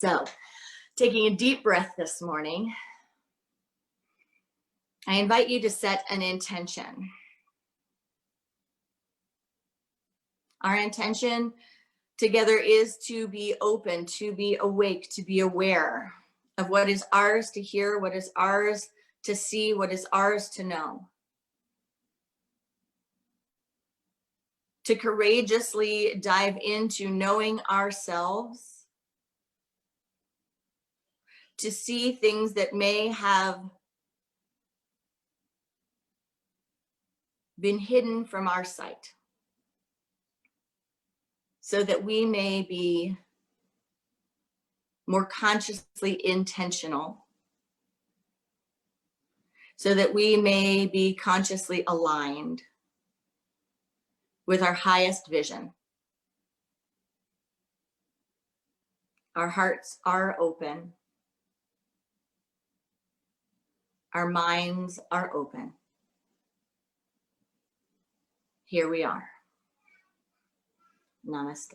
So, taking a deep breath this morning, I invite you to set an intention. Our intention together is to be open, to be awake, to be aware of what is ours to hear, what is ours to see, what is ours to know. To courageously dive into knowing ourselves, to see things that may have been hidden from our sight, so that we may be more consciously intentional, so that we may be consciously aligned with our highest vision. Our hearts are open. Our minds are open. Here we are. Namaste.